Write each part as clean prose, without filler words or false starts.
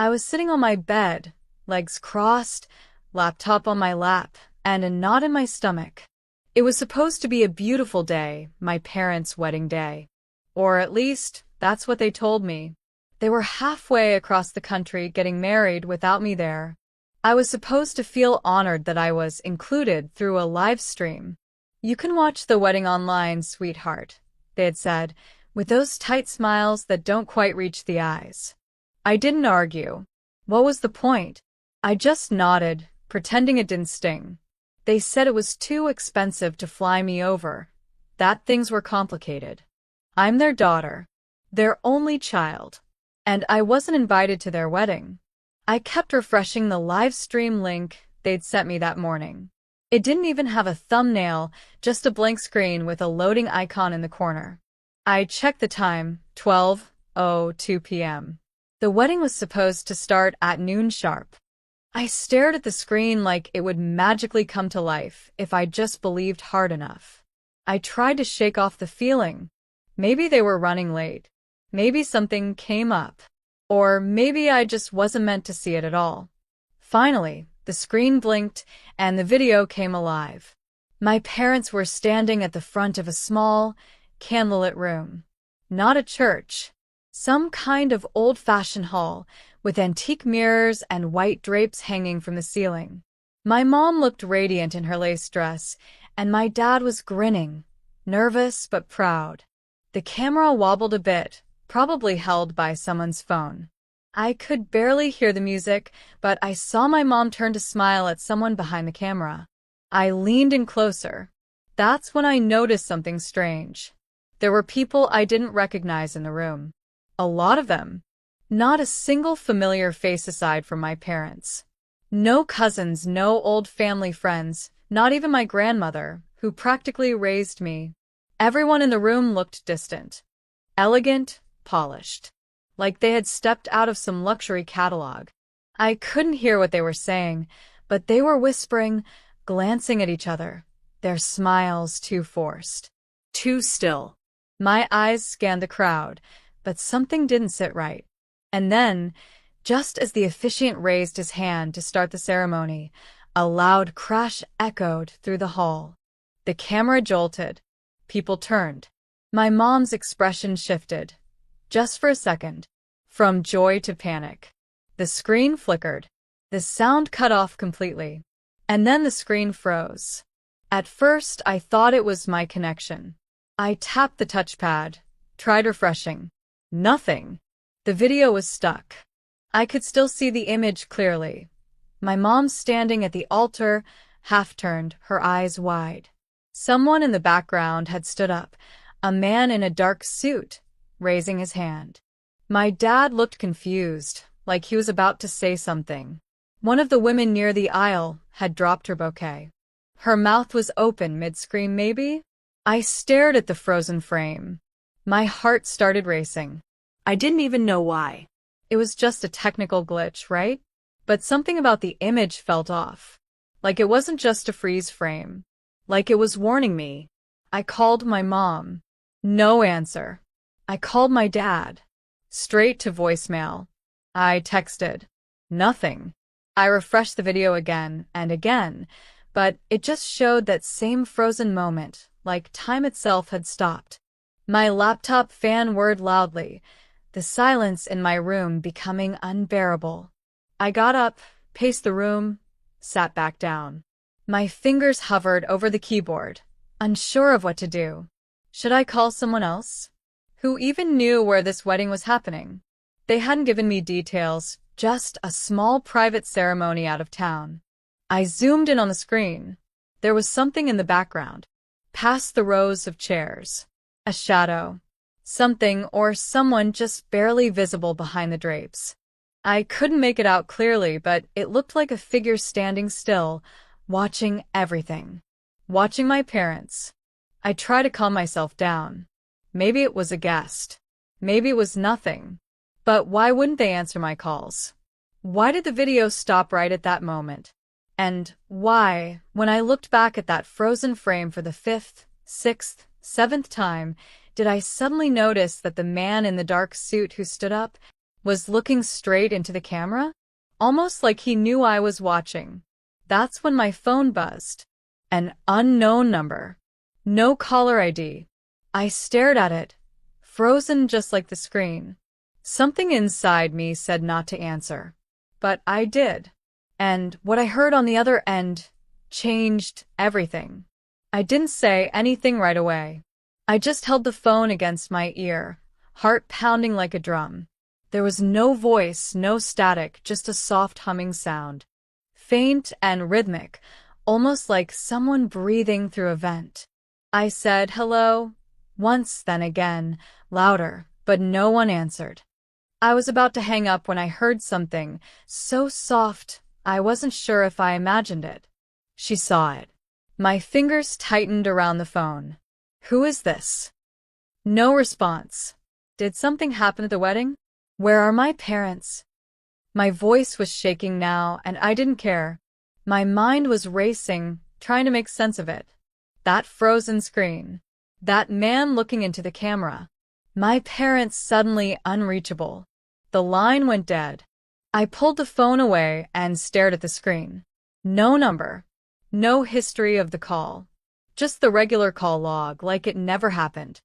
I was sitting on my bed, legs crossed, laptop on my lap, and a knot in my stomach. It was supposed to be a beautiful day, my parents' wedding day. Or at least, that's what they told me. They were halfway across the country getting married without me there. I was supposed to feel honored that I was included through a live stream. "You can watch the wedding online, sweetheart," they had said, with those tight smiles that don't quite reach the eyes. I didn't argue. What was the point? I just nodded, pretending it didn't sting. They said it was too expensive to fly me over, that things were complicated. I'm their daughter, their only child, and I wasn't invited to their wedding. I kept refreshing the live stream link they'd sent me that morning. It didn't even have a thumbnail, just a blank screen with a loading icon in the corner. I checked the time, 12:02 p.m. The wedding was supposed to start at noon sharp. I stared at the screen like it would magically come to life if I just believed hard enough. I tried to shake off the feeling. Maybe they were running late. Maybe something came up. Or maybe I just wasn't meant to see it at all. Finally, the screen blinked and the video came alive. My parents were standing at the front of a small, candlelit room. Not a church. Some kind of old-fashioned hall, with antique mirrors and white drapes hanging from the ceiling. My mom looked radiant in her lace dress, and my dad was grinning, nervous but proud. The camera wobbled a bit, probably held by someone's phone. I could barely hear the music, but I saw my mom turn to smile at someone behind the camera. I leaned in closer. That's when I noticed something strange. There were people I didn't recognize in the room. A lot of them. Not a single familiar face aside from my parents. No cousins, no old family friends, not even my grandmother, who practically raised me. Everyone in the room looked distant. Elegant, polished. Like they had stepped out of some luxury catalog. I couldn't hear what they were saying, but they were whispering, glancing at each other, their smiles too forced, too still. My eyes scanned the crowd, but something didn't sit right. And then, just as the officiant raised his hand to start the ceremony, a loud crash echoed through the hall. The camera jolted. People turned. My mom's expression shifted. Just for a second. From joy to panic. The screen flickered. The sound cut off completely. And then the screen froze. At first, I thought it was my connection. I tapped the touchpad, tried refreshing. Nothing. The video was stuck. I could still see the image clearly. My mom standing at the altar, half-turned, her eyes wide. Someone in the background had stood up, a man in a dark suit, raising his hand. My dad looked confused, like he was about to say something. One of the women near the aisle had dropped her bouquet. Her mouth was open mid-scream maybe? I stared at the frozen frame. My heart started racing. I didn't even know why. It was just a technical glitch, right? But something about the image felt off. Like it wasn't just a freeze frame. Like it was warning me. I called my mom. No answer. I called my dad. Straight to voicemail. I texted. Nothing. I refreshed the video again and again, but it just showed that same frozen moment, like time itself had stopped. My laptop fan whirred loudly, the silence in my room becoming unbearable. I got up, paced the room, sat back down. My fingers hovered over the keyboard, unsure of what to do. Should I call someone else? Who even knew where this wedding was happening? They hadn't given me details, just a small private ceremony out of town. I zoomed in on the screen. There was something in the background, past the rows of chairs. A shadow. Something or someone just barely visible behind the drapes. I couldn't make it out clearly, but it looked like a figure standing still, watching everything. Watching my parents. I tried to calm myself down. Maybe it was a guest. Maybe it was nothing. But why wouldn't they answer my calls? Why did the video stop right at that moment? And why, when I looked back at that frozen frame for the 5th, 6th, 7th time, did I suddenly notice that the man in the dark suit who stood up was looking straight into the camera, almost like he knew I was watching. That's when my phone buzzed. An unknown number. No caller ID. I stared at it, frozen just like the screen. Something inside me said not to answer. But I did. And what I heard on the other end changed everything. I didn't say anything right away. I just held the phone against my ear, heart pounding like a drum. There was no voice, no static, just a soft humming sound. Faint and rhythmic, almost like someone breathing through a vent. I said hello, once then again, louder, but no one answered. I was about to hang up when I heard something so soft I wasn't sure if I imagined it. She saw it. My fingers tightened around the phone. Who is this? No response. Did something happen at the wedding? Where are my parents? My voice was shaking now, and I didn't care. My mind was racing, trying to make sense of it. That frozen screen. That man looking into the camera. My parents suddenly unreachable. The line went dead. I pulled the phone away and stared at the screen. No number. No history of the call. Just the regular call log, like it never happened.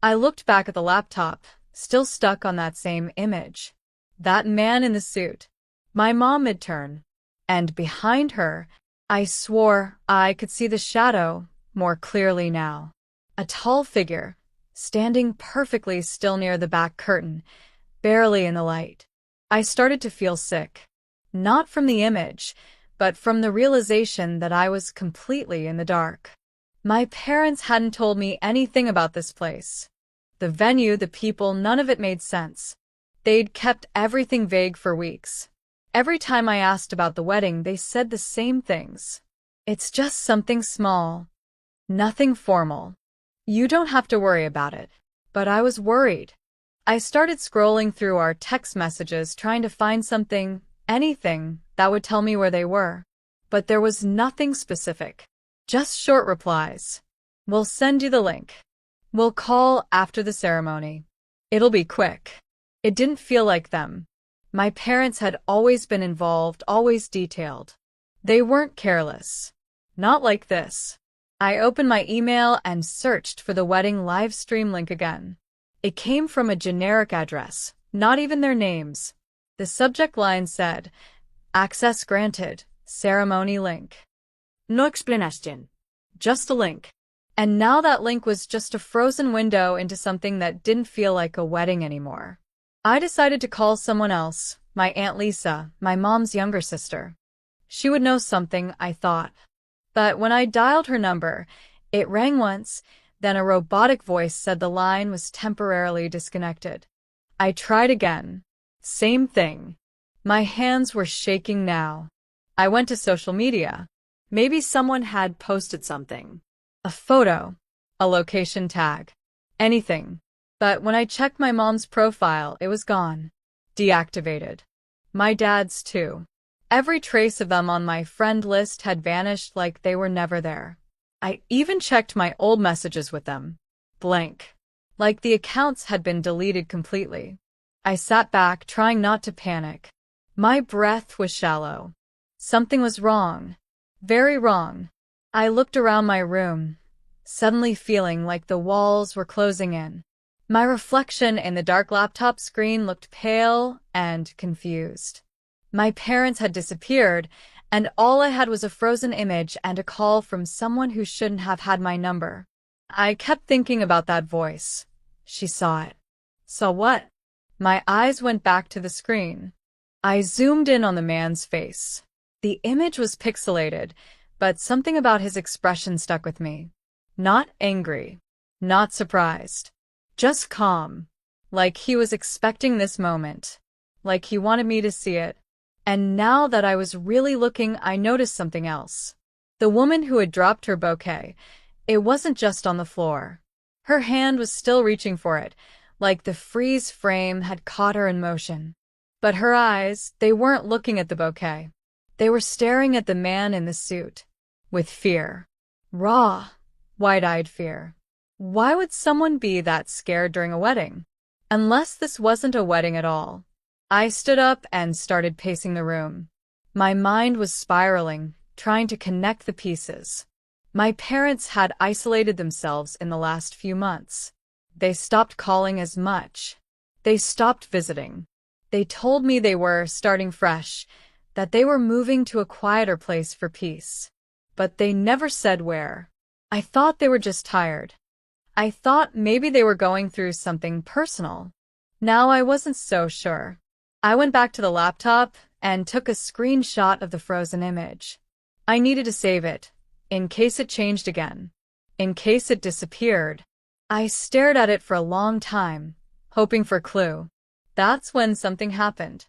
I looked back at the laptop, still stuck on that same image. That man in the suit. My mom mid-turn. And behind her, I swore I could see the shadow more clearly now. A tall figure, standing perfectly still near the back curtain, barely in the light. I started to feel sick. Not from the image, but from the realization that I was completely in the dark. My parents hadn't told me anything about this place. The venue, the people, none of it made sense. They'd kept everything vague for weeks. Every time I asked about the wedding, they said the same things. It's just something small. Nothing formal. You don't have to worry about it. But I was worried. I started scrolling through our text messages trying to find something, anything, that would tell me where they were. But there was nothing specific. Just short replies. We'll send you the link. We'll call after the ceremony. It'll be quick. It didn't feel like them. My parents had always been involved, always detailed. They weren't careless. Not like this. I opened my email and searched for the wedding live stream link again. It came from a generic address, not even their names. The subject line said, "Access granted, ceremony link." No explanation. Just a link. And now that link was just a frozen window into something that didn't feel like a wedding anymore. I decided to call someone else, my Aunt Lisa, my mom's younger sister. She would know something, I thought. But when I dialed her number, it rang once, then a robotic voice said the line was temporarily disconnected. I tried again. Same thing. My hands were shaking now. I went to social media. Maybe someone had posted something. A photo. A location tag. Anything. But when I checked my mom's profile, it was gone. Deactivated. My dad's too. Every trace of them on my friend list had vanished like they were never there. I even checked my old messages with them. Blank. Like the accounts had been deleted completely. I sat back, trying not to panic. My breath was shallow. Something was wrong. Very wrong. I looked around my room, suddenly feeling like the walls were closing in. My reflection in the dark laptop screen looked pale and confused. My parents had disappeared, and all I had was a frozen image and a call from someone who shouldn't have had my number. I kept thinking about that voice. She saw it. Saw what? My eyes went back to the screen. I zoomed in on the man's face. The image was pixelated, but something about his expression stuck with me. Not angry. Not surprised. Just calm. Like he was expecting this moment. Like he wanted me to see it. And now that I was really looking, I noticed something else. The woman who had dropped her bouquet, it wasn't just on the floor. Her hand was still reaching for it, like the freeze frame had caught her in motion. But her eyes, they weren't looking at the bouquet. They were staring at the man in the suit. With fear. Raw, wide-eyed fear. Why would someone be that scared during a wedding? Unless this wasn't a wedding at all. I stood up and started pacing the room. My mind was spiraling, trying to connect the pieces. My parents had isolated themselves in the last few months. They stopped calling as much. They stopped visiting. They told me they were starting fresh, that they were moving to a quieter place for peace. But they never said where. I thought they were just tired. I thought maybe they were going through something personal. Now I wasn't so sure. I went back to the laptop and took a screenshot of the frozen image. I needed to save it, in case it changed again, in case it disappeared. I stared at it for a long time, hoping for a clue. That's when something happened.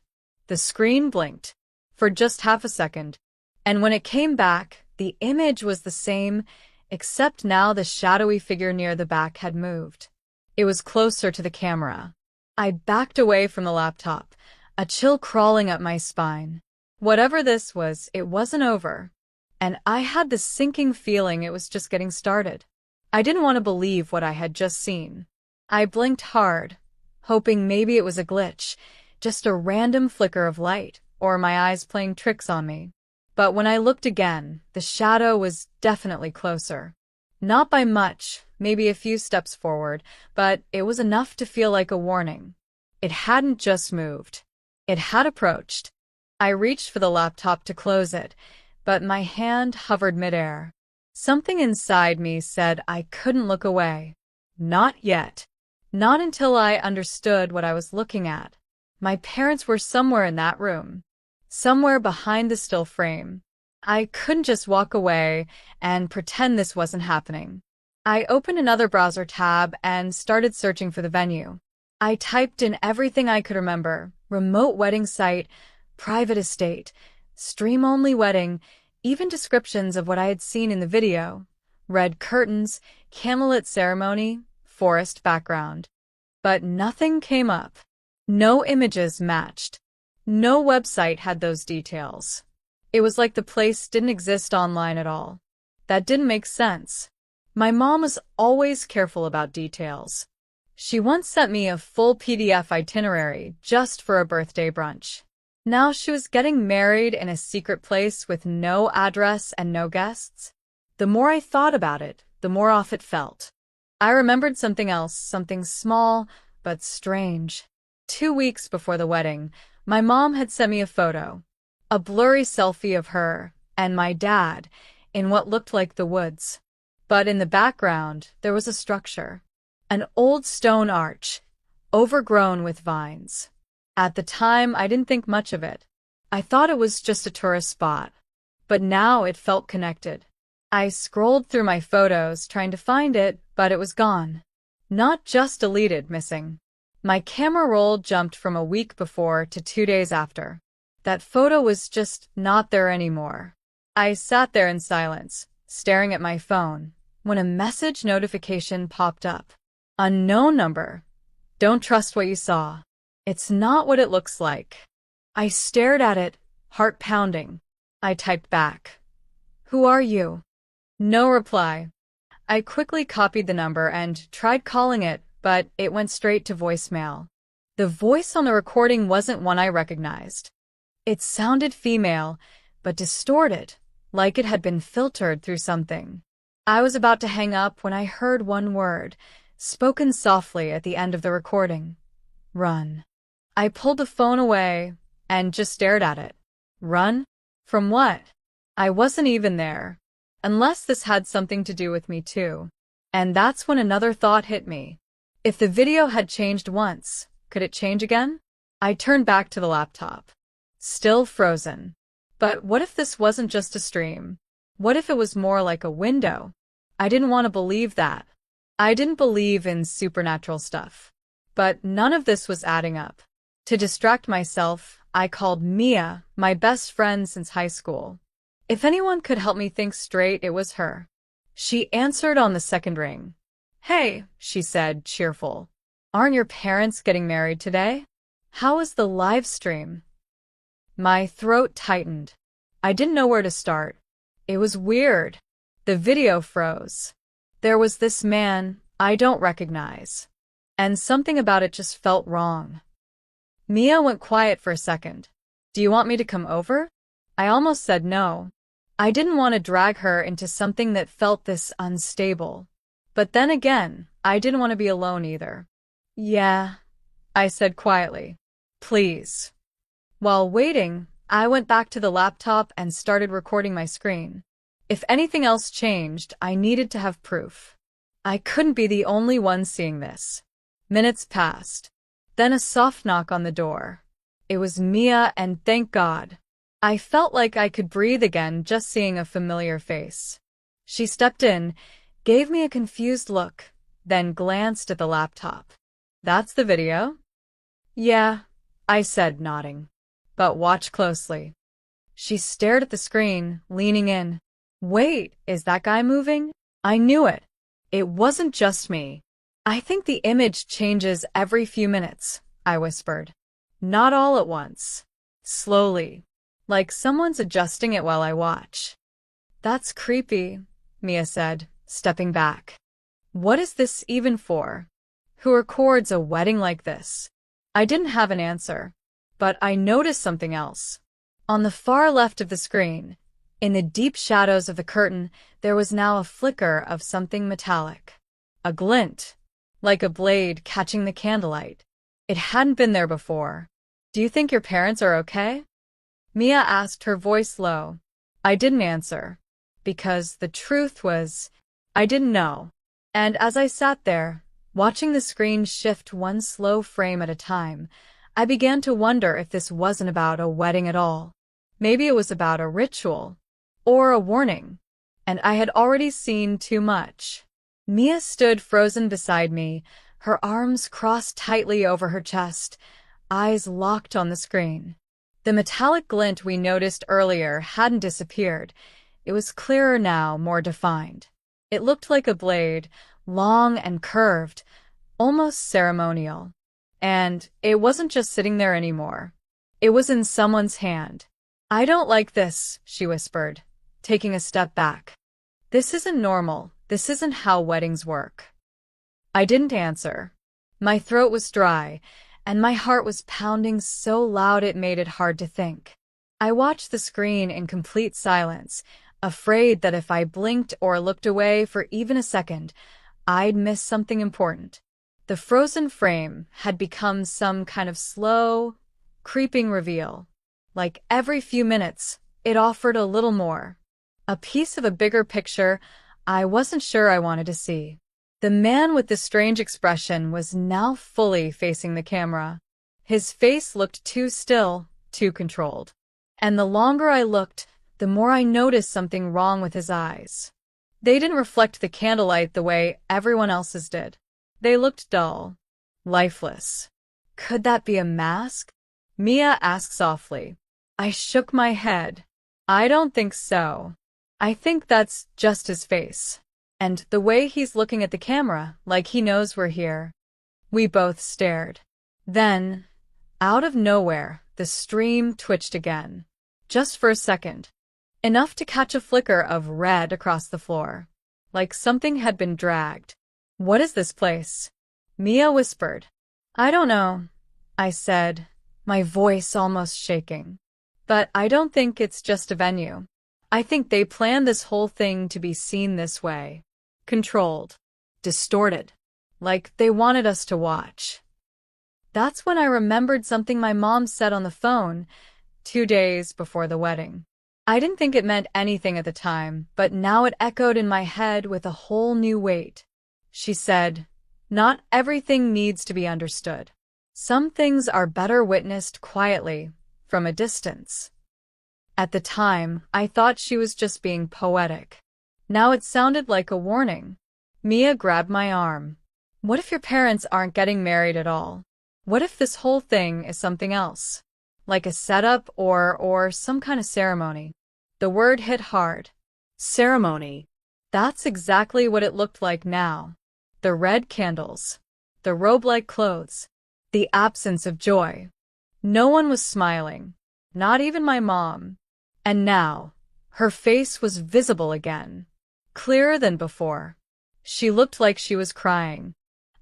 The screen blinked for just half a second, and when it came back, the image was the same, except now the shadowy figure near the back had moved. It was closer to the camera. I backed away from the laptop, a chill crawling up my spine. Whatever this was, it wasn't over. And I had this sinking feeling it was just getting started. I didn't want to believe what I had just seen. I blinked hard, hoping maybe it was a glitch, just a random flicker of light, or my eyes playing tricks on me. But when I looked again, the shadow was definitely closer. Not by much, maybe a few steps forward, but it was enough to feel like a warning. It hadn't just moved. It had approached. I reached for the laptop to close it, but my hand hovered midair. Something inside me said I couldn't look away. Not yet. Not until I understood what I was looking at. My parents were somewhere in that room. Somewhere behind the still frame. I couldn't just walk away and pretend this wasn't happening. I opened another browser tab and started searching for the venue. I typed in everything I could remember: remote wedding site, private estate, stream-only wedding, even descriptions of what I had seen in the video. Red curtains, candlelit ceremony, forest background. But nothing came up. No images matched. No website had those details. It was like the place didn't exist online at all. That didn't make sense. My mom was always careful about details. She once sent me a full PDF itinerary just for a birthday brunch. Now she was getting married in a secret place with no address and no guests. The more I thought about it, the more off it felt. I remembered something else, something small but strange. 2 weeks before the wedding, my mom had sent me a photo. A blurry selfie of her and my dad in what looked like the woods. But in the background, there was a structure. An old stone arch, overgrown with vines. At the time, I didn't think much of it. I thought it was just a tourist spot. But now it felt connected. I scrolled through my photos trying to find it, but it was gone. Not just deleted, missing. My camera roll jumped from a week before to 2 days after. That photo was just not there anymore. I sat there in silence, staring at my phone, when a message notification popped up. Unknown number. Don't trust what you saw. It's not what it looks like. I stared at it, heart pounding. I typed back. Who are you? No reply. I quickly copied the number and tried calling it, but it went straight to voicemail. The voice on the recording wasn't one I recognized. It sounded female, but distorted, like it had been filtered through something. I was about to hang up when I heard one word, spoken softly at the end of the recording. Run. I pulled the phone away and just stared at it. Run? From what? I wasn't even there. Unless this had something to do with me too. And that's when another thought hit me. If the video had changed once, could it change again? I turned back to the laptop. Still frozen. But what if this wasn't just a stream? What if it was more like a window? I didn't want to believe that. I didn't believe in supernatural stuff. But none of this was adding up. To distract myself, I called Mia, my best friend since high school. If anyone could help me think straight, it was her. She answered on the second ring. Hey, she said, cheerful. Aren't your parents getting married today? How was the live stream? My throat tightened. I didn't know where to start. It was weird. The video froze. There was this man I don't recognize. And something about it just felt wrong. Mia went quiet for a second. Do you want me to come over? I almost said no. I didn't want to drag her into something that felt this unstable. But then again, I didn't want to be alone either. Yeah, I said quietly. Please. While waiting, I went back to the laptop and started recording my screen. If anything else changed, I needed to have proof. I couldn't be the only one seeing this. Minutes passed. Then a soft knock on the door. It was Mia, and thank God. I felt like I could breathe again just seeing a familiar face. She stepped in, gave me a confused look, then glanced at the laptop. That's the video? Yeah, I said, nodding. But watch closely. She stared at the screen, leaning in. Wait, is that guy moving? I knew it. It wasn't just me. I think the image changes every few minutes, I whispered. Not all at once. Slowly. Like someone's adjusting it while I watch. That's creepy, Mia said, stepping back. What is this even for? Who records a wedding like this? I didn't have an answer, but I noticed something else. On the far left of the screen, in the deep shadows of the curtain, there was now a flicker of something metallic. A glint, like a blade catching the candlelight. It hadn't been there before. Do you think your parents are okay? Mia asked, her voice low. I didn't answer, because the truth was, I didn't know. And as I sat there, watching the screen shift one slow frame at a time, I began to wonder if this wasn't about a wedding at all. Maybe it was about a ritual, or a warning, and I had already seen too much. Mia stood frozen beside me, her arms crossed tightly over her chest, eyes locked on the screen. The metallic glint we noticed earlier hadn't disappeared. It was clearer now, more defined. It looked like a blade, long and curved, almost ceremonial. And it wasn't just sitting there anymore. It was in someone's hand. I don't like this, she whispered, taking a step back. This isn't normal. This isn't how weddings work. I didn't answer. My throat was dry, and my heart was pounding so loud it made it hard to think. I watched the screen in complete silence, afraid that if I blinked or looked away for even a second, I'd miss something important. The frozen frame had become some kind of slow, creeping reveal. Like every few minutes, it offered a little more. A piece of a bigger picture I wasn't sure I wanted to see. The man with the strange expression was now fully facing the camera. His face looked too still, too controlled. And the longer I looked, the more I noticed something wrong with his eyes. They didn't reflect the candlelight the way everyone else's did. They looked dull, lifeless. Could that be a mask? Mia asked softly. I shook my head. I don't think so. I think that's just his face. And the way he's looking at the camera, like he knows we're here. We both stared. Then, out of nowhere, the stream twitched again. Just for a second. Enough to catch a flicker of red across the floor. Like something had been dragged. What is this place? Mia whispered. I don't know, I said, my voice almost shaking. But I don't think it's just a venue. I think they planned this whole thing to be seen this way. Controlled. Distorted. Like they wanted us to watch. That's when I remembered something my mom said on the phone 2 days before the wedding. I didn't think it meant anything at the time, but now it echoed in my head with a whole new weight. She said, not everything needs to be understood. Some things are better witnessed quietly, from a distance. At the time, I thought she was just being poetic. Now it sounded like a warning. Mia grabbed my arm. What if your parents aren't getting married at all? What if this whole thing is something else? Like a setup or some kind of ceremony? The word hit hard. Ceremony. That's exactly what it looked like now. The red candles. The robe-like clothes. The absence of joy. No one was smiling. Not even my mom. And now, her face was visible again. Clearer than before. She looked like she was crying.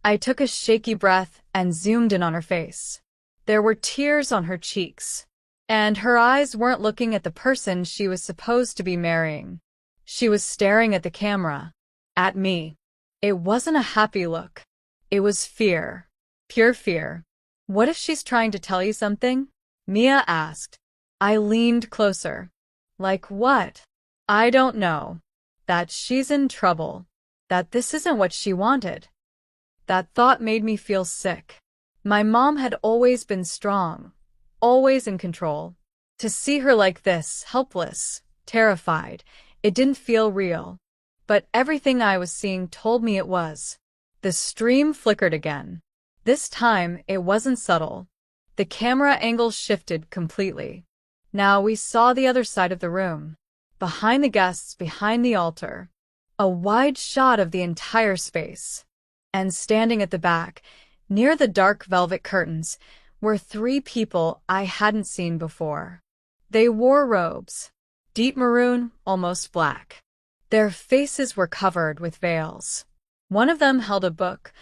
I took a shaky breath and zoomed in on her face. There were tears on her cheeks, and her eyes weren't looking at the person she was supposed to be marrying. She was staring at the camera, at me. It wasn't a happy look. It was fear. Pure fear. What if she's trying to tell you something? Mia asked. I leaned closer. Like what? I don't know. That she's in trouble. That this isn't what she wanted. That thought made me feel sick. My mom had always been strong, always in control. To see her like this, helpless, terrified, it didn't feel real. But everything I was seeing told me it was. The stream flickered again. This time, it wasn't subtle. The camera angle shifted completely. Now we saw the other side of the room. Behind the guests, behind the altar. A wide shot of the entire space. And standing at the back, near the dark velvet curtains, were 3 people I hadn't seen before. They wore robes. Deep maroon, almost black. Their faces were covered with veils. One of them held a book,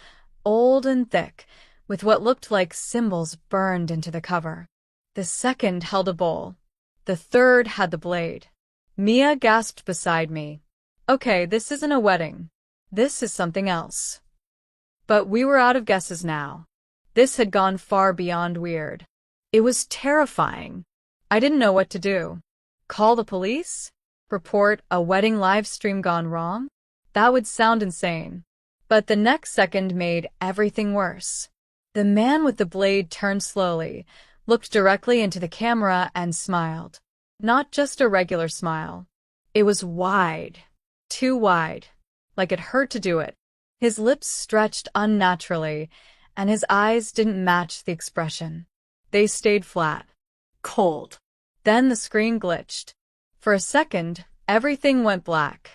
old and thick, with what looked like symbols burned into the cover. The second held a bowl. The third had the blade. Mia gasped beside me. Okay, this isn't a wedding. This is something else. But we were out of guesses now. This had gone far beyond weird. It was terrifying. I didn't know what to do. Call the police? Report a wedding live stream gone wrong? That would sound insane. But the next second made everything worse. The man with the blade turned slowly, looked directly into the camera and smiled. Not just a regular smile. It was wide. Too wide. Like it hurt to do it. His lips stretched unnaturally, and his eyes didn't match the expression. They stayed flat. Cold. Then the screen glitched. For a second, everything went black.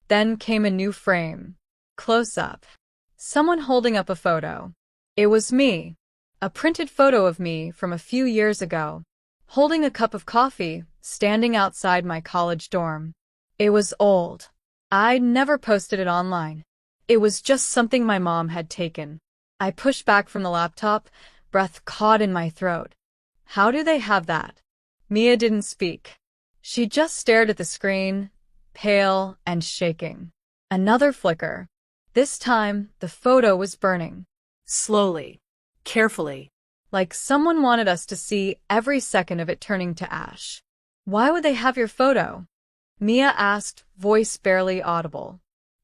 Then came a new frame. Close up. Someone holding up a photo. It was me. A printed photo of me from a few years ago, holding a cup of coffee, standing outside my college dorm. It was old. I'd never posted it online. It was just something my mom had taken. I pushed back from the laptop, breath caught in my throat. How do they have that? Mia didn't speak. She just stared at the screen, pale and shaking. Another flicker. This time, the photo was burning. Slowly. Carefully. Like someone wanted us to see every second of it turning to ash. Why would they have your photo? Mia asked, voice barely audible.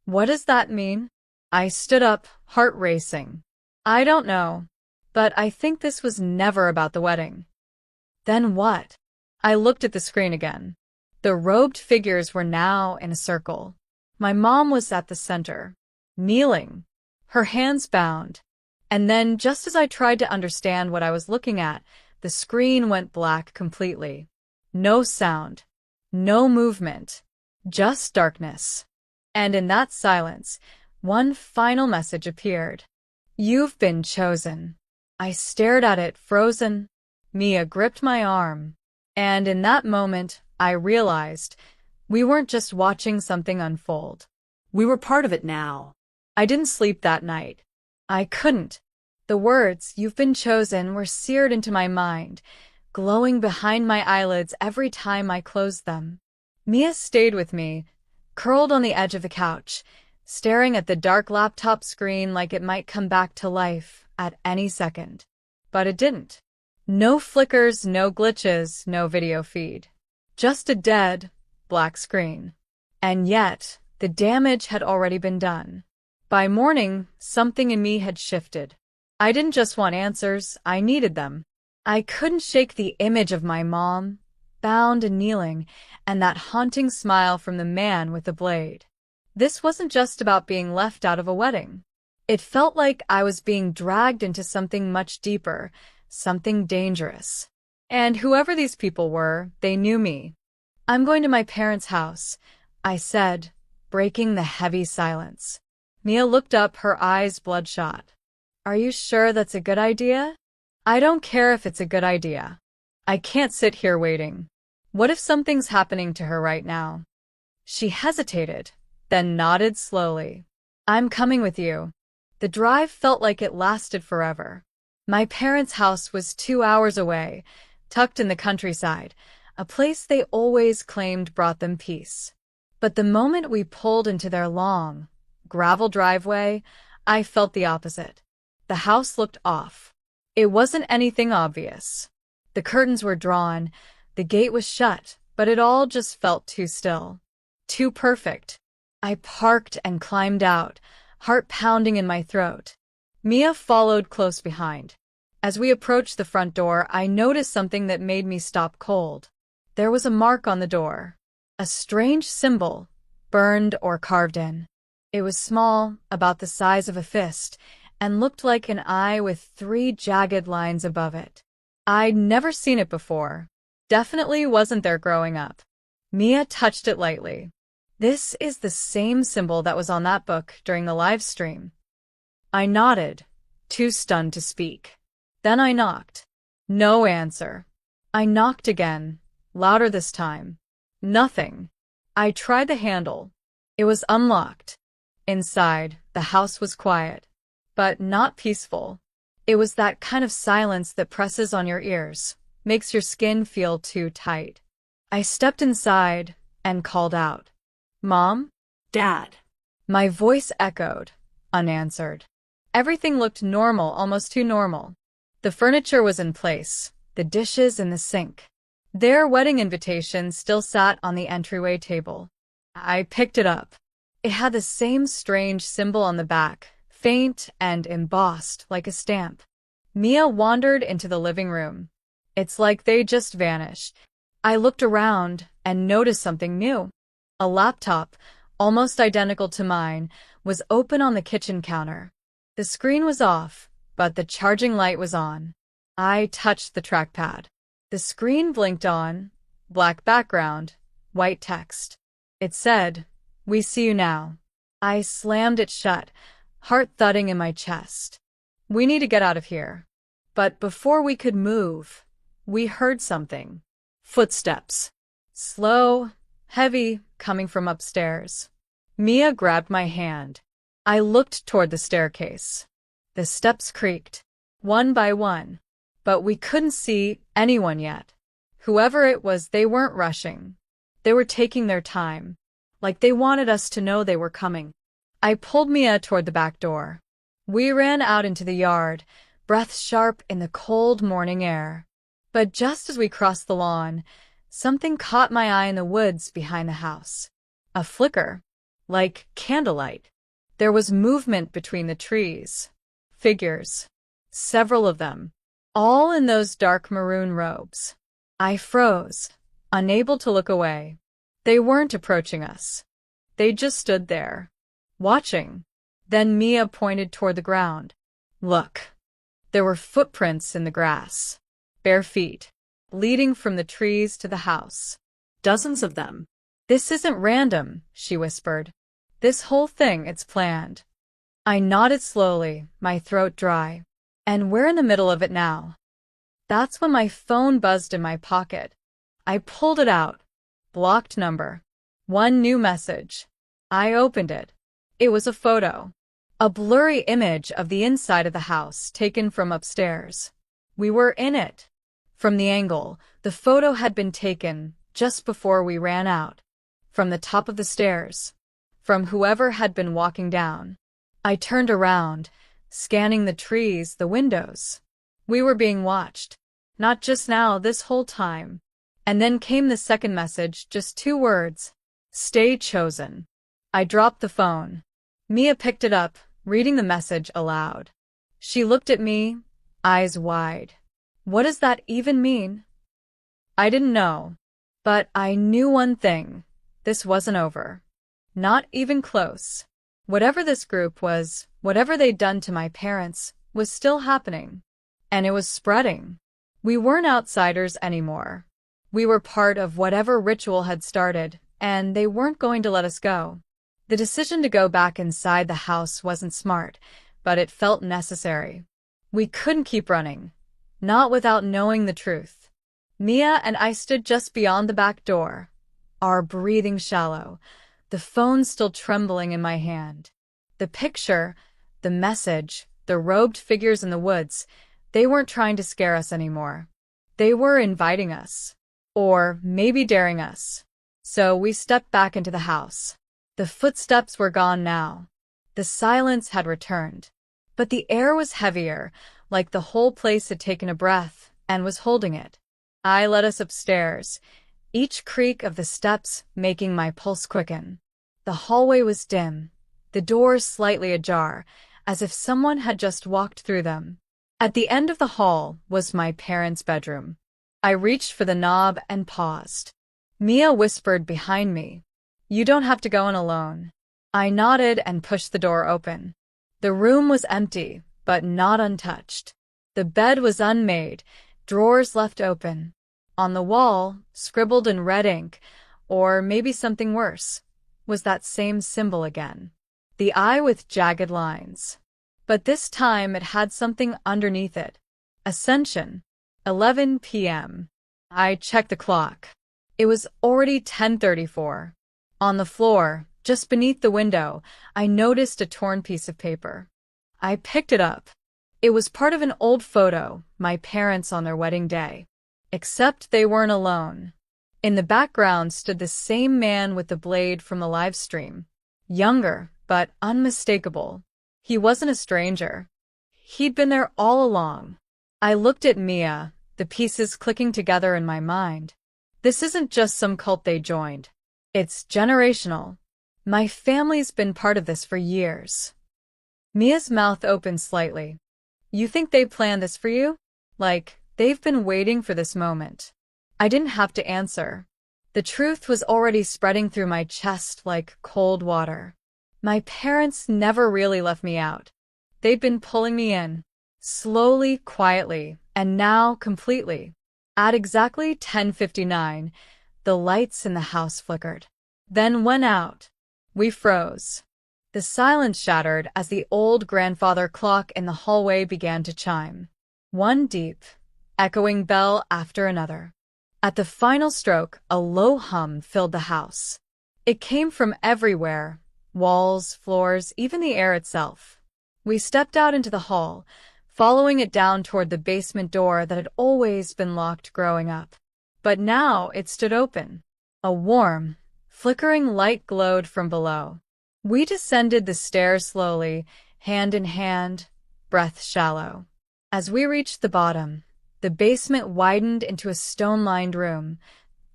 What does that mean? I stood up, heart racing. I don't know. But I think this was never about the wedding. Then what? I looked at the screen again. The robed figures were now in a circle. My mom was at the center, kneeling, her hands bound. And then, just as I tried to understand what I was looking at, the screen went black completely. No sound. No movement. Just darkness. And in that silence, one final message appeared. You've been chosen. I stared at it, frozen. Mia gripped my arm. And in that moment, I realized we weren't just watching something unfold. We were part of it now. I didn't sleep that night. I couldn't. The words, "You've been chosen," were seared into my mind, glowing behind my eyelids every time I closed them. Mia stayed with me, curled on the edge of the couch, staring at the dark laptop screen like it might come back to life at any second. But it didn't. No flickers, no glitches, no video feed. Just a dead, black screen. And yet, the damage had already been done. By morning, something in me had shifted. I didn't just want answers, I needed them. I couldn't shake the image of my mom, bound and kneeling, and that haunting smile from the man with the blade. This wasn't just about being left out of a wedding. It felt like I was being dragged into something much deeper, something dangerous. And whoever these people were, they knew me. I'm going to my parents' house, I said, breaking the heavy silence. Mia looked up, her eyes bloodshot. Are you sure that's a good idea? I don't care if it's a good idea. I can't sit here waiting. What if something's happening to her right now? She hesitated, then nodded slowly. I'm coming with you. The drive felt like it lasted forever. My parents' house was 2 hours away, tucked in the countryside, a place they always claimed brought them peace. But the moment we pulled into their long, gravel driveway, I felt the opposite. The house looked off. It wasn't anything obvious. The curtains were drawn, the gate was shut, but it all just felt too still. Too perfect. I parked and climbed out, heart pounding in my throat. Mia followed close behind. As we approached the front door, I noticed something that made me stop cold. There was a mark on the door. A strange symbol, burned or carved in. It was small, about the size of a fist, and looked like an eye with 3 jagged lines above it. I'd never seen it before. Definitely wasn't there growing up. Mia touched it lightly. This is the same symbol that was on that book during the live stream. I nodded, too stunned to speak. Then I knocked. No answer. I knocked again, louder this time. Nothing. I tried the handle. It was unlocked. Inside, the house was quiet, but not peaceful. It was that kind of silence that presses on your ears, makes your skin feel too tight. I stepped inside and called out, "Mom? Dad?" My voice echoed, unanswered. Everything looked normal, almost too normal. The furniture was in place, the dishes in the sink. Their wedding invitation still sat on the entryway table. I picked it up. It had the same strange symbol on the back, faint and embossed like a stamp. Mia wandered into the living room. It's like they just vanished. I looked around and noticed something new. A laptop, almost identical to mine, was open on the kitchen counter. The screen was off, but the charging light was on. I touched the trackpad. The screen blinked on, black background, white text. It said, "We see you now." I slammed it shut, heart thudding in my chest. We need to get out of here. But before we could move, we heard something. Footsteps. Slow, heavy, coming from upstairs. Mia grabbed my hand. I looked toward the staircase. The steps creaked, one by one. But we couldn't see anyone yet. Whoever it was, they weren't rushing. They were taking their time, like they wanted us to know they were coming. I pulled Mia toward the back door. We ran out into the yard, breath sharp in the cold morning air. But just as we crossed the lawn, something caught my eye in the woods behind the house. A flicker, like candlelight. There was movement between the trees. Figures. Several of them. All in those dark maroon robes. I froze, unable to look away. They weren't approaching us. They just stood there, watching. Then Mia pointed toward the ground. Look. There were footprints in the grass. Bare feet, leading from the trees to the house. Dozens of them. "This isn't random," she whispered. "This whole thing, it's planned." I nodded slowly, my throat dry. And we're in the middle of it now. That's when my phone buzzed in my pocket. I pulled it out. Blocked number. One new message. I opened it. It was a photo. A blurry image of the inside of the house taken from upstairs. We were in it. From the angle, the photo had been taken just before we ran out. From the top of the stairs. From whoever had been walking down. I turned around, scanning the trees, the windows. We were being watched. Not just now, this whole time. And then came the second message, just 2 words. "Stay chosen." I dropped the phone. Mia picked it up, reading the message aloud. She looked at me, eyes wide. What does that even mean? I didn't know. But I knew one thing. This wasn't over. Not even close. Whatever this group was, whatever they'd done to my parents, was still happening. And it was spreading. We weren't outsiders anymore. We were part of whatever ritual had started, and they weren't going to let us go. The decision to go back inside the house wasn't smart, but it felt necessary. We couldn't keep running. Not without knowing the truth. Mia and I stood just beyond the back door, our breathing shallow, the phone still trembling in my hand. The picture, the message, the robed figures in the woods, They weren't trying to scare us anymore. They were inviting us. Or maybe daring us. So we stepped back into the house. The footsteps were gone now. The silence had returned. But the air was heavier, like the whole place had taken a breath and was holding it. I led us upstairs, each creak of the steps making my pulse quicken. The hallway was dim, the doors slightly ajar, as if someone had just walked through them. At the end of the hall was my parents' bedroom. I reached for the knob and paused. Mia whispered behind me, "You don't have to go in alone." I nodded and pushed the door open. The room was empty, but not untouched. The bed was unmade, drawers left open. On the wall, scribbled in red ink, or maybe something worse, was that same symbol again. The eye with jagged lines. But this time it had something underneath it. Ascension. 11 p.m. I checked the clock. It was already 10:34. On the floor, just beneath the window, I noticed a torn piece of paper. I picked it up. It was part of an old photo, my parents on their wedding day. Except they weren't alone. In the background stood the same man with the blade from the live stream. Younger, but unmistakable. He wasn't a stranger. He'd been there all along. I looked at Mia, the pieces clicking together in my mind. This isn't just some cult they joined. It's generational. My family's been part of this for years. Mia's mouth opened slightly. You think they planned this for you? Like, they've been waiting for this moment. I didn't have to answer. The truth was already spreading through my chest like cold water. My parents never really left me out. They'd been pulling me in. Slowly, quietly, and now completely. At exactly 10:59, the lights in the house flickered. Then went out. We froze. The silence shattered as the old grandfather clock in the hallway began to chime. One deep, echoing bell after another. At the final stroke, a low hum filled the house. It came from everywhere, walls, floors, even the air itself. We stepped out into the hall, following it down toward the basement door that had always been locked growing up. But now it stood open. A warm, flickering light glowed from below. We descended the stairs slowly, hand in hand, breath shallow. As we reached the bottom, the basement widened into a stone-lined room,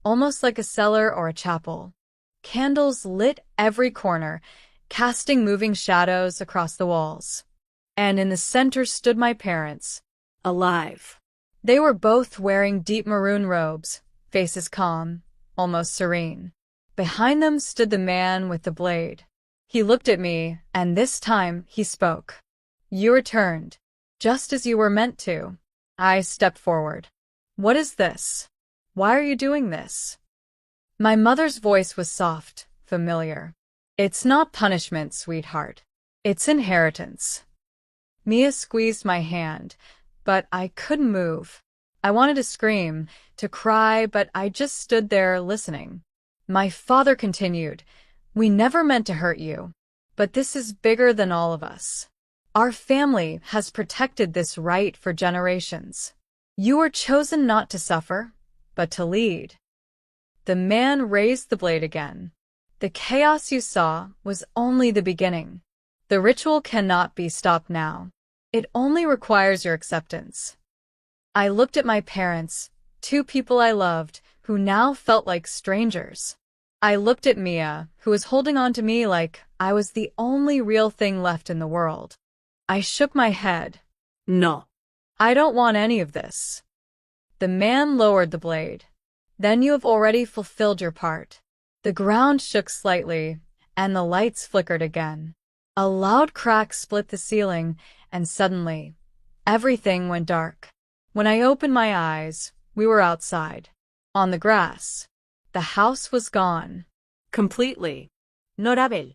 almost like a cellar or a chapel. Candles lit every corner, casting moving shadows across the walls. And in the center stood my parents, alive. They were both wearing deep maroon robes, faces calm, almost serene. Behind them stood the man with the blade. He looked at me, and this time he spoke. You returned, just as you were meant to. I stepped forward. What is this? Why are you doing this? My mother's voice was soft, familiar. It's not punishment, sweetheart. It's inheritance. Mia squeezed my hand, but I couldn't move. I wanted to scream, to cry, but I just stood there listening. My father continued, We never meant to hurt you, but this is bigger than all of us. Our family has protected this right for generations. You were chosen not to suffer, but to lead. The man raised the blade again. The chaos you saw was only the beginning. The ritual cannot be stopped now. It only requires your acceptance. I looked at my parents, two people I loved, who now felt like strangers. I looked at Mia, who was holding on to me like I was the only real thing left in the world. I shook my head. No. I don't want any of this. The man lowered the blade. Then you have already fulfilled your part. The ground shook slightly, and the lights flickered again. A loud crack split the ceiling, and suddenly, everything went dark. When I opened my eyes, we were outside. On the grass. The house was gone. Completely. No rabel.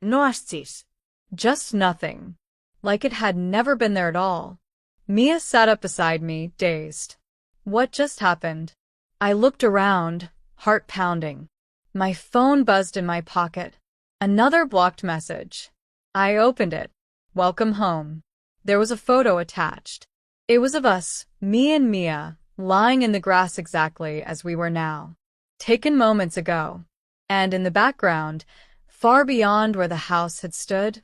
No hastis. Just nothing. Like it had never been there at all. Mia sat up beside me, dazed. What just happened? I looked around, heart pounding. My phone buzzed in my pocket. Another blocked message. I opened it. Welcome home. There was a photo attached. It was of us, me and Mia, lying in the grass exactly as we were now, taken moments ago. And in the background, far beyond where the house had stood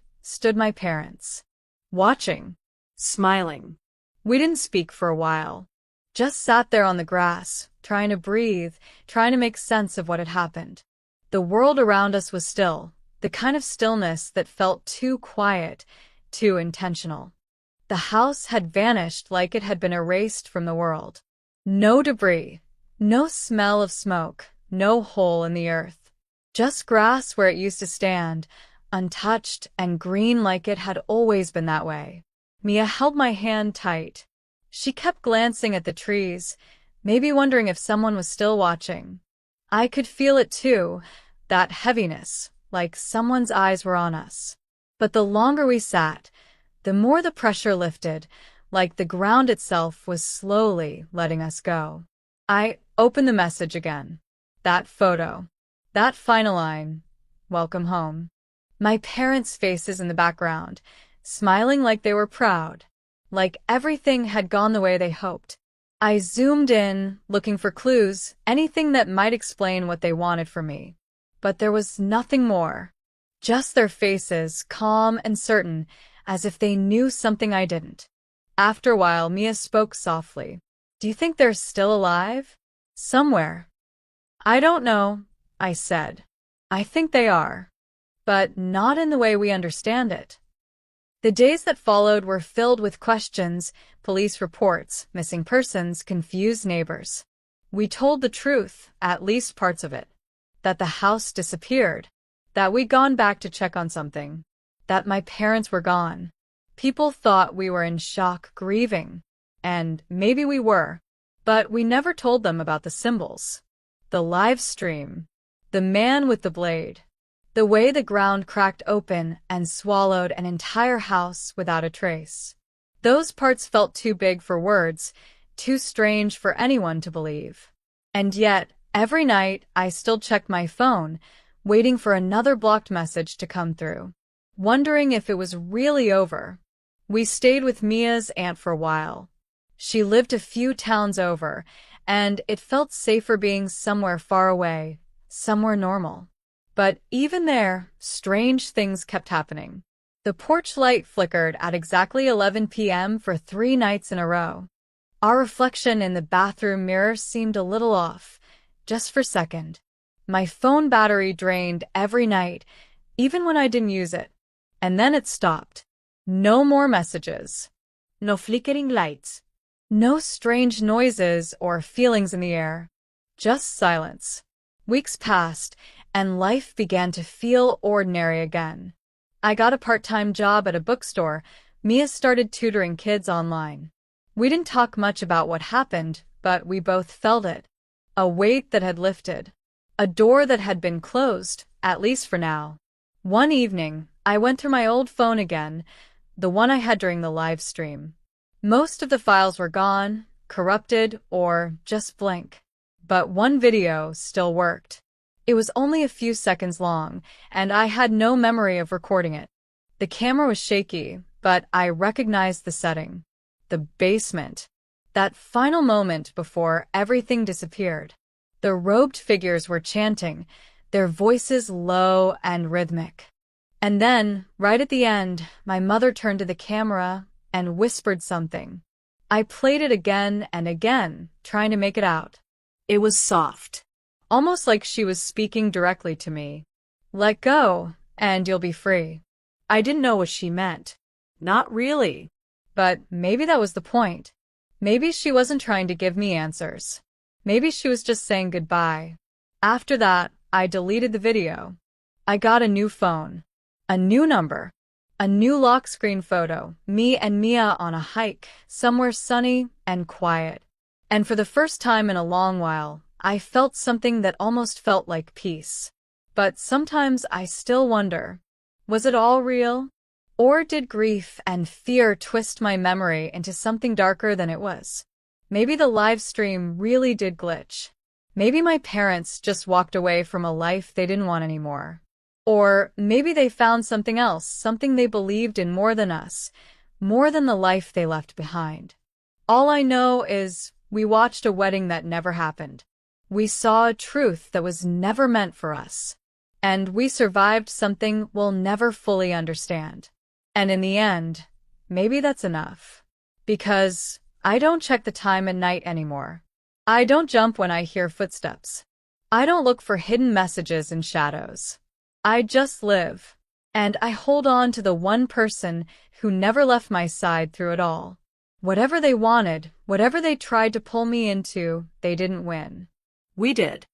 my parents, watching, smiling. We didn't speak for a while, just sat there on the grass, trying to breathe, trying to make sense of what had happened. The world around us was still, the kind of stillness that felt too quiet, too intentional. The house had vanished like it had been erased from the world. No debris, no smell of smoke, no hole in the earth. Just grass where it used to stand, untouched and green like it had always been that way. Mia held my hand tight. She kept glancing at the trees, maybe wondering if someone was still watching. I could feel it too, that heaviness, like someone's eyes were on us. But the longer we sat, the more the pressure lifted, like the ground itself was slowly letting us go. I opened the message again. That photo. That final line. Welcome home. My parents' faces in the background, smiling like they were proud, like everything had gone the way they hoped. I zoomed in, looking for clues, anything that might explain what they wanted from me. But there was nothing more. Just their faces, calm and certain, as if they knew something I didn't. After a while, Mia spoke softly. Do you think they're still alive? Somewhere. I don't know, I said. I think they are. But not in the way we understand it. The days that followed were filled with questions, police reports, missing persons, confused neighbors. We told the truth, at least parts of it. That the house disappeared. That we'd gone back to check on something. That my parents were gone. People thought we were in shock, grieving. And maybe we were. But we never told them about the symbols. The live stream. The man with the blade. The way the ground cracked open and swallowed an entire house without a trace. Those parts felt too big for words, too strange for anyone to believe. And yet, every night I still checked my phone, waiting for another blocked message to come through, wondering if it was really over. We stayed with Mia's aunt for a while. She lived a few towns over, and it felt safer being somewhere far away, somewhere normal. But even there, strange things kept happening. The porch light flickered at exactly 11 p.m. for 3 nights in a row. Our reflection in the bathroom mirror seemed a little off, just for a second. My phone battery drained every night, even when I didn't use it. And then it stopped. No more messages. No flickering lights. No strange noises or feelings in the air. Just silence. Weeks passed, and life began to feel ordinary again. I got a part-time job at a bookstore. Mia started tutoring kids online. We didn't talk much about what happened, but we both felt it. A weight that had lifted. A door that had been closed, at least for now. One evening, I went through my old phone again, the one I had during the live stream. Most of the files were gone, corrupted, or just blank. But one video still worked. It was only a few seconds long, and I had no memory of recording it. The camera was shaky, but I recognized the setting. The basement. That final moment before everything disappeared. The robed figures were chanting, their voices low and rhythmic. And then, right at the end, my mother turned to the camera and whispered something. I played it again and again, trying to make it out. It was soft. Almost like she was speaking directly to me. Let go, and you'll be free. I didn't know what she meant. Not really. But maybe that was the point. Maybe she wasn't trying to give me answers. Maybe she was just saying goodbye. After that, I deleted the video. I got a new phone. A new number. A new lock screen photo, me and Mia on a hike, somewhere sunny and quiet. And for the first time in a long while, I felt something that almost felt like peace. But sometimes I still wonder, was it all real? Or did grief and fear twist my memory into something darker than it was? Maybe the live stream really did glitch. Maybe my parents just walked away from a life they didn't want anymore. Or maybe they found something else, something they believed in more than us, more than the life they left behind. All I know is we watched a wedding that never happened. We saw a truth that was never meant for us. And we survived something we'll never fully understand. And in the end, maybe that's enough. Because I don't check the time at night anymore. I don't jump when I hear footsteps. I don't look for hidden messages in shadows. I just live. And I hold on to the one person who never left my side through it all. Whatever they wanted, whatever they tried to pull me into, they didn't win. We did.